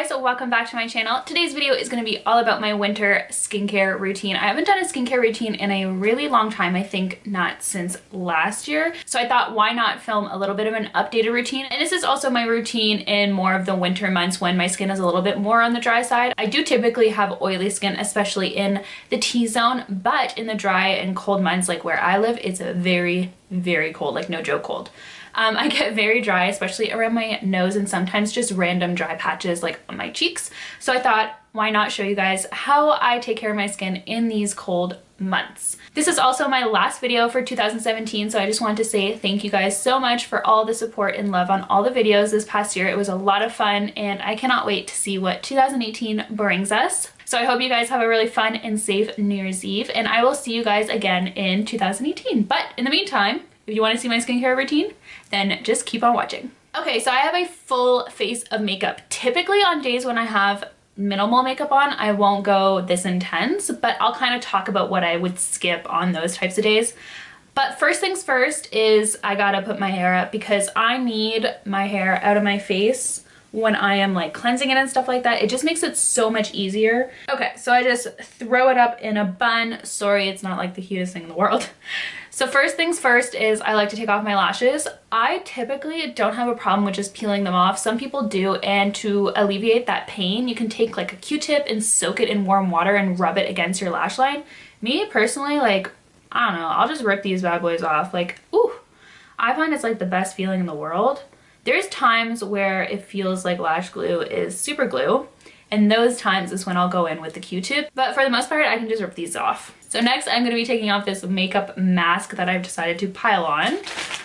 guys, so welcome back to my channel. Today's video is going to be all about my winter skincare routine. I haven't done a skincare routine in a really long time, I think not since last year. So I thought why not film a little bit of an updated routine. And this is also my routine in more of the winter months when my skin is a little bit more on the dry side. I do typically have oily skin, especially in the T-zone, but in the dry and cold months like where I live, it's very, very cold, like no joke cold. I get very dry, especially around my nose and sometimes just random dry patches like on my cheeks. So I thought, why not show you guys how I take care of my skin in these cold months. This is also my last video for 2017, so I just wanted to say thank you guys so much for all the support and love on all the videos this past year. It was a lot of fun and I cannot wait to see what 2018 brings us. So I hope you guys have a really fun and safe New Year's Eve, and I will see you guys again in 2018. But in the meantime, if you want to see my skincare routine, then just keep on watching. Okay, so I have a full face of makeup. Typically on days when I have minimal makeup on, I won't go this intense, but I'll kind of talk about what I would skip on those types of days. But first things first is I gotta put my hair up because I need my hair out of my face when I am like cleansing it and stuff like that. It just makes it so much easier. Okay, so I just throw it up in a bun. Sorry, it's not like the cutest thing in the world. So first things first is I like to take off my lashes. I typically don't have a problem with just peeling them off. Some people do, and to alleviate that pain, you can take like a Q-tip and soak it in warm water and rub it against your lash line. Me personally, like, I don't know, I'll just rip these bad boys off. Like, ooh, I find it's like the best feeling in the world. There's times where it feels like lash glue is super glue, and those times is when I'll go in with the Q-tip. But for the most part, I can just rip these off. So next, I'm going to be taking off this makeup mask that I've decided to pile on.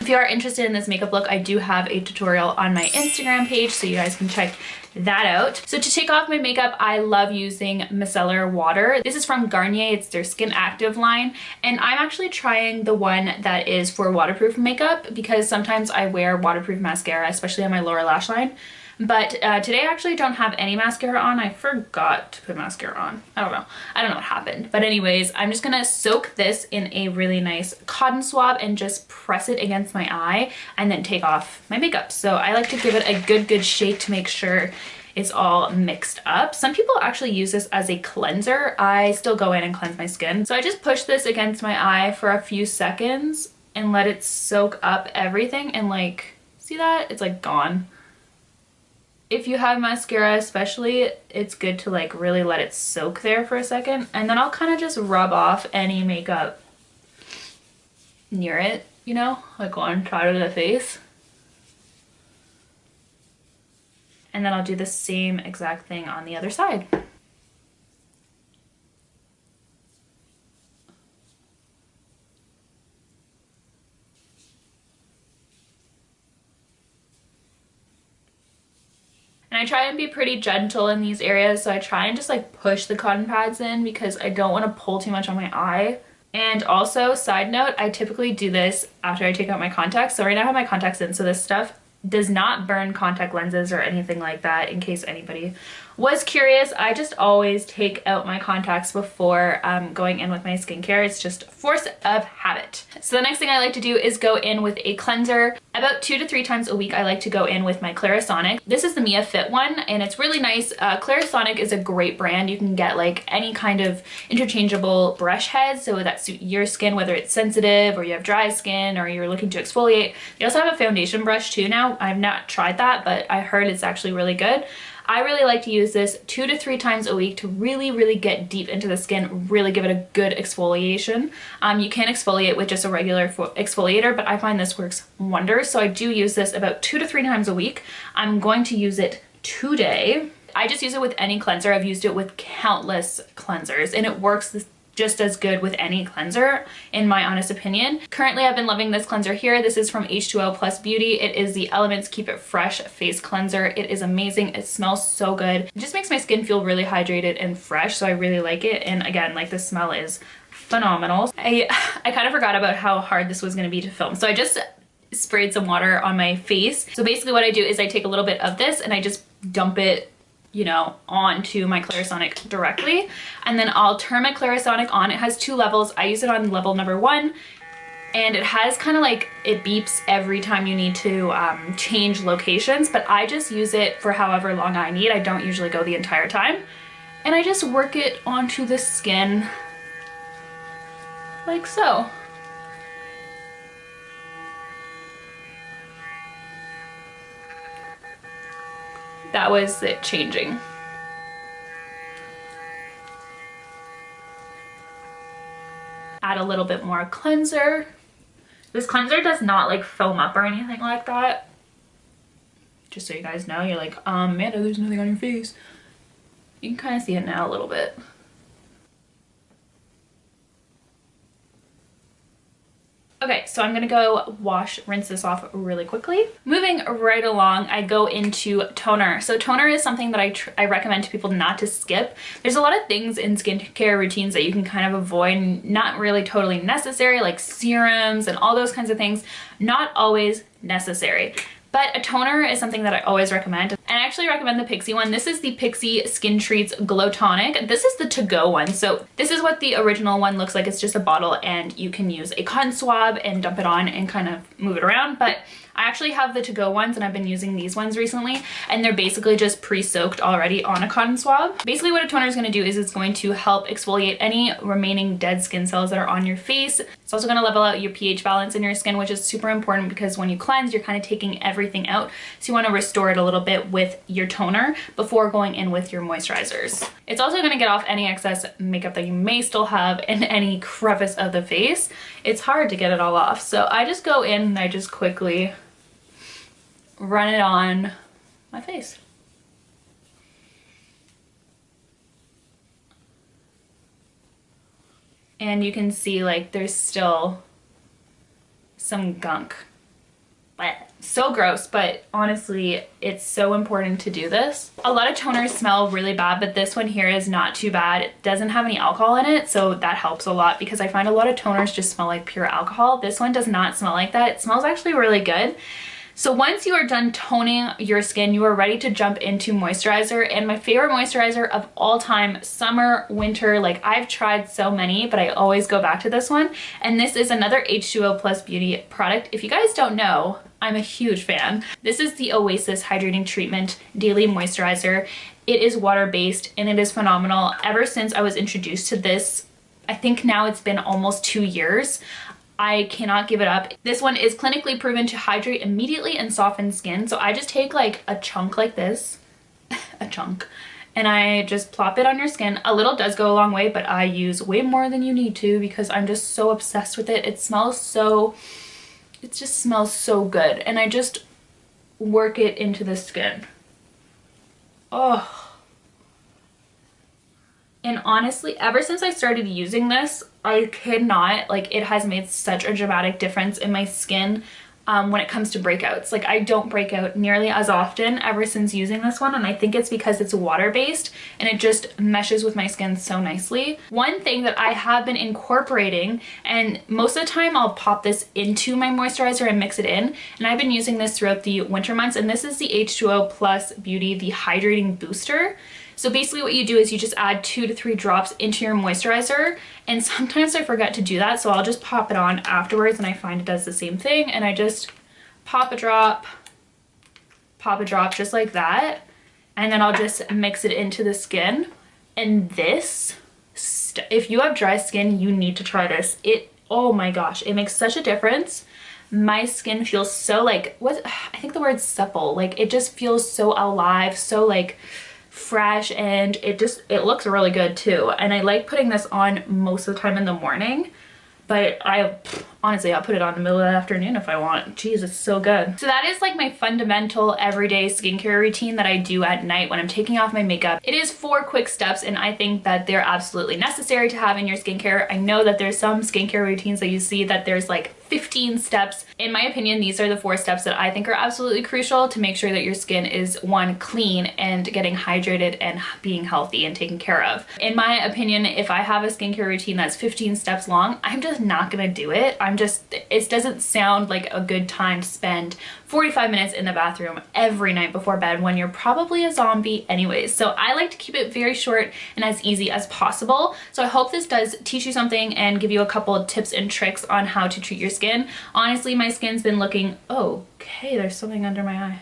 If you are interested in this makeup look, I do have a tutorial on my Instagram page, so you guys can check that out. So to take off my makeup, I love using micellar water. This is from Garnier, it's their Skin Active line, and I'm actually trying the one that is for waterproof makeup because sometimes I wear waterproof mascara, especially on my lower lash line. But today I actually don't have any mascara on. I forgot to put mascara on. I don't know what happened. But anyways, I'm just gonna soak this in a really nice cotton swab and just press it against my eye and then take off my makeup. So I like to give it a good shake to make sure it's all mixed up. Some people actually use this as a cleanser. I still go in and cleanse my skin. So I just push this against my eye for a few seconds and let it soak up everything, and like, see that? It's like gone. If you have mascara especially, it's good to like really let it soak there for a second, and then I'll kind of just rub off any makeup near it, you know, like on side of the face. And then I'll do the same exact thing on the other side. And I try and be pretty gentle in these areas, so I try and just like push the cotton pads in because I don't want to pull too much on my eye. And also, side note, I typically do this after I take out my contacts. So right now I have my contacts in, so this stuff does not burn contact lenses or anything like that, in case anybody was curious. I just always take out my contacts before going in with my skincare. It's just force of habit. So the next thing I like to do is go in with a cleanser. About 2 to 3 times a week I like to go in with my Clarisonic. This is the Mia Fit one, and it's really nice. Clarisonic is a great brand. You can get like any kind of interchangeable brush heads so that suit your skin, whether it's sensitive or you have dry skin or you're looking to exfoliate. They also have a foundation brush too now. I've not tried that, but I heard it's actually really good. I really like to use this 2 to 3 times a week to really get deep into the skin, really give it a good exfoliation. You can exfoliate with just a regular exfoliator, but I find this works wonders. So I do use this about 2 to 3 times a week. I'm going to use it today. I just use it with any cleanser. I've used it with countless cleansers, and it works just as good with any cleanser, in my honest opinion. Currently, I've been loving this cleanser here. This is from H2O Plus Beauty. It is the Elements Keep It Fresh Face Cleanser. It is amazing. It smells so good. It just makes my skin feel really hydrated and fresh, so I really like it. And again, like, the smell is phenomenal. I kind of forgot about how hard this was gonna be to film. So I just sprayed some water on my face. So basically what I do is I take a little bit of this and I just dump it, you know, onto my Clarisonic directly, and then I'll turn my Clarisonic on. It has 2 levels. I use it on level number 1, and it has kind of like, it beeps every time you need to change locations, but I just use it for however long I need. I don't usually go the entire time. And I just work it onto the skin like so. That was it changing. Add a little bit more cleanser. This cleanser does not like foam up or anything like that. Just so you guys know, you're like, Amanda, there's nothing on your face. You can kind of see it now a little bit. Okay, so I'm gonna go rinse this off really quickly. Moving right along, I go into toner. So toner is something that I recommend to people not to skip. There's a lot of things in skincare routines that you can kind of avoid, not really totally necessary, like serums and all those kinds of things, not always necessary. But a toner is something that I always recommend. And I actually recommend the Pixi one. This is the Pixi Skin Treats Glow Tonic. This is the to-go one. So this is what the original one looks like. It's just a bottle and you can use a cotton swab and dump it on and kind of move it around. But I actually have the to-go ones and I've been using these ones recently, and they're basically just pre-soaked already on a cotton swab. Basically what a toner is going to do is it's going to help exfoliate any remaining dead skin cells that are on your face. It's also going to level out your pH balance in your skin, which is super important because when you cleanse, you're kind of taking everything out. So you want to restore it a little bit with your toner before going in with your moisturizers. It's also going to get off any excess makeup that you may still have in any crevice of the face. It's hard to get it all off. So I just go in and I just quickly run it on my face. And you can see like there's still some gunk. But so gross, but honestly, it's so important to do this. A lot of toners smell really bad, but this one here is not too bad. It doesn't have any alcohol in it, so that helps a lot because I find a lot of toners just smell like pure alcohol. This one does not smell like that. It smells actually really good. So once you are done toning your skin, you are ready to jump into moisturizer. And my favorite moisturizer of all time, summer, winter, like I've tried so many, but I always go back to this one. And this is another H2O Plus Beauty product. If you guys don't know, I'm a huge fan. This is the Oasis Hydrating Treatment Daily Moisturizer. It is water-based and it is phenomenal. Ever since I was introduced to this, I think now it's been almost 2 years. I cannot give it up. This one is clinically proven to hydrate immediately and soften skin. So I just take like a chunk like this, a chunk, and I just plop it on your skin. A little does go a long way, but I use way more than you need to because I'm just so obsessed with it. It smells so, it just smells so good. And I just work it into the skin. Oh. And honestly, ever since I started using this, I could not, like, it has made such a dramatic difference in my skin when it comes to breakouts. Like, I don't break out nearly as often ever since using this one, and I think it's because it's water-based and it just meshes with my skin so nicely. One thing that I have been incorporating, and most of the time I'll pop this into my moisturizer and mix it in, and I've been using this throughout the winter months, and this is the H2O Plus Beauty, the Hydrating Booster. So basically what you do is you just add 2 to 3 drops into your moisturizer, and sometimes I forget to do that, so I'll just pop it on afterwards, and I find it does the same thing, and I just pop a drop just like that, and then I'll just mix it into the skin. And this, if you have dry skin, you need to try this. Oh my gosh, it makes such a difference. My skin feels so like, I think the word's supple, like it just feels so alive, so like fresh, and it looks really good too. And I like putting this on most of the time in the morning, but honestly, I'll put it on in the middle of the afternoon if I want. Jeez, it's so good. So that is like my fundamental everyday skincare routine that I do at night when I'm taking off my makeup. It is 4 quick steps, and I think that they're absolutely necessary to have in your skincare. I know that there's some skincare routines that you see that there's like 15 steps. In my opinion, these are the 4 steps that I think are absolutely crucial to make sure that your skin is, one, clean and getting hydrated and being healthy and taken care of. In my opinion, if I have a skincare routine that's 15 steps long, I'm just not gonna do it. I'm it doesn't sound like a good time to spend 45 minutes in the bathroom every night before bed when you're probably a zombie anyways. So I like to keep it very short and as easy as possible. So I hope this does teach you something and give you a couple of tips and tricks on how to treat your skin. Honestly, my skin's been looking, okay, there's something under my eye.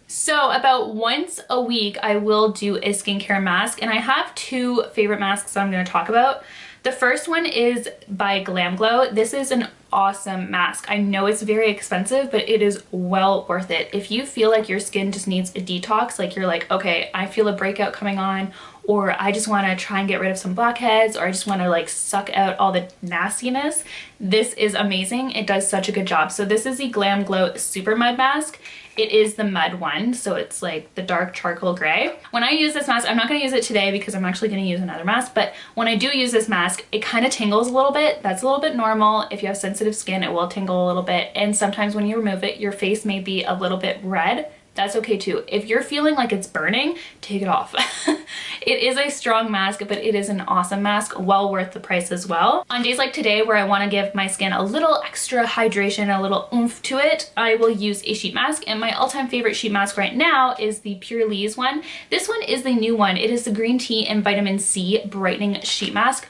So about once a week, I will do a skincare mask, and I have two favorite masks I'm going to talk about. The first one is by Glam Glow. This is an awesome mask. I know it's very expensive, but it is well worth it. If you feel like your skin just needs a detox, like you're like, okay, I feel a breakout coming on, or I just want to try and get rid of some blackheads, or I just want to like suck out all the nastiness, this is amazing. It does such a good job. So this is the Glam Glow Super Mud Mask. It is the mud one, so it's like the dark charcoal gray. When I use this mask, I'm not going to use it today because I'm actually going to use another mask, but when I do use this mask, it kind of tingles a little bit. That's a little bit normal. If you have sensitive skin, it will tingle a little bit, and sometimes when you remove it, your face may be a little bit red. That's okay too. If you're feeling like it's burning, take it off. It is a strong mask, but it is an awesome mask, well worth the price as well. On days like today where I want to give my skin a little extra hydration, a little oomph to it, I will use a sheet mask, and my all-time favorite sheet mask right now is the Pure Lee's one. This one is the new one. It is the green tea and vitamin C brightening sheet mask.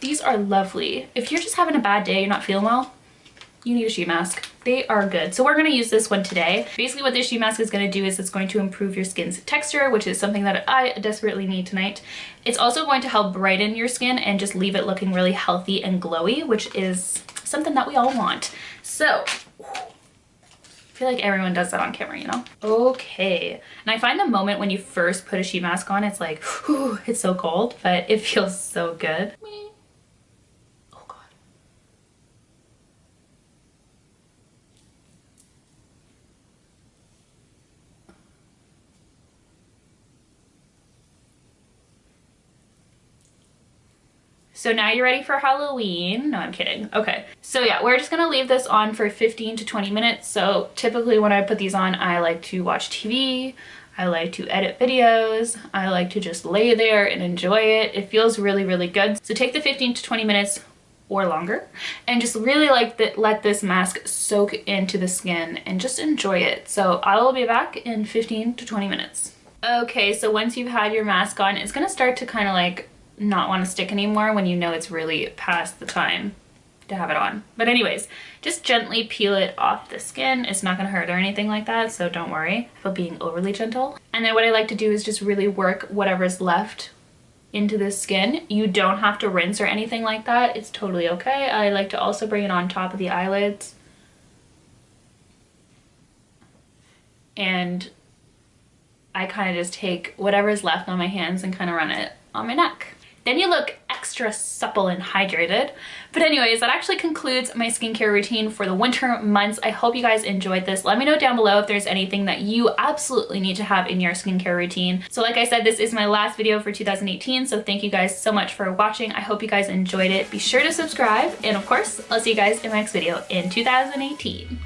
These are lovely. If you're just having a bad day, you're not feeling well, you need a sheet mask. They are good. So we're going to use this one today. Basically what this sheet mask is going to do is it's going to improve your skin's texture, which is something that I desperately need tonight. It's also going to help brighten your skin and just leave it looking really healthy and glowy, which is something that we all want. So I feel like everyone does that on camera, you know? Okay. And I find the moment when you first put a sheet mask on, it's like, whew, it's so cold, but it feels so good. So now you're ready for Halloween. No, I'm kidding. Okay. So yeah, we're just gonna leave this on for 15 to 20 minutes. So typically when I put these on, I like to watch TV. I like to edit videos. I like to just lay there and enjoy it. It feels really, really good. So take the 15 to 20 minutes or longer and just really let this mask soak into the skin and just enjoy it. So I will be back in 15 to 20 minutes. Okay, so once you've had your mask on, it's gonna start to kind of like not want to stick anymore when you know it's really past the time to have it on. But anyways, just gently peel it off the skin. It's not going to hurt or anything like that, so don't worry about being overly gentle. And then what I like to do is just really work whatever's left into the skin. You don't have to rinse or anything like that. It's totally okay. I like to also bring it on top of the eyelids. And I kind of just take whatever's left on my hands and kind of run it on my neck. Then you look extra supple and hydrated. But anyways, that actually concludes my skincare routine for the winter months. I hope you guys enjoyed this. Let me know down below if there's anything that you absolutely need to have in your skincare routine. So like I said, this is my last video for 2018, so thank you guys so much for watching. I hope you guys enjoyed it. Be sure to subscribe, and of course, I'll see you guys in my next video in 2018.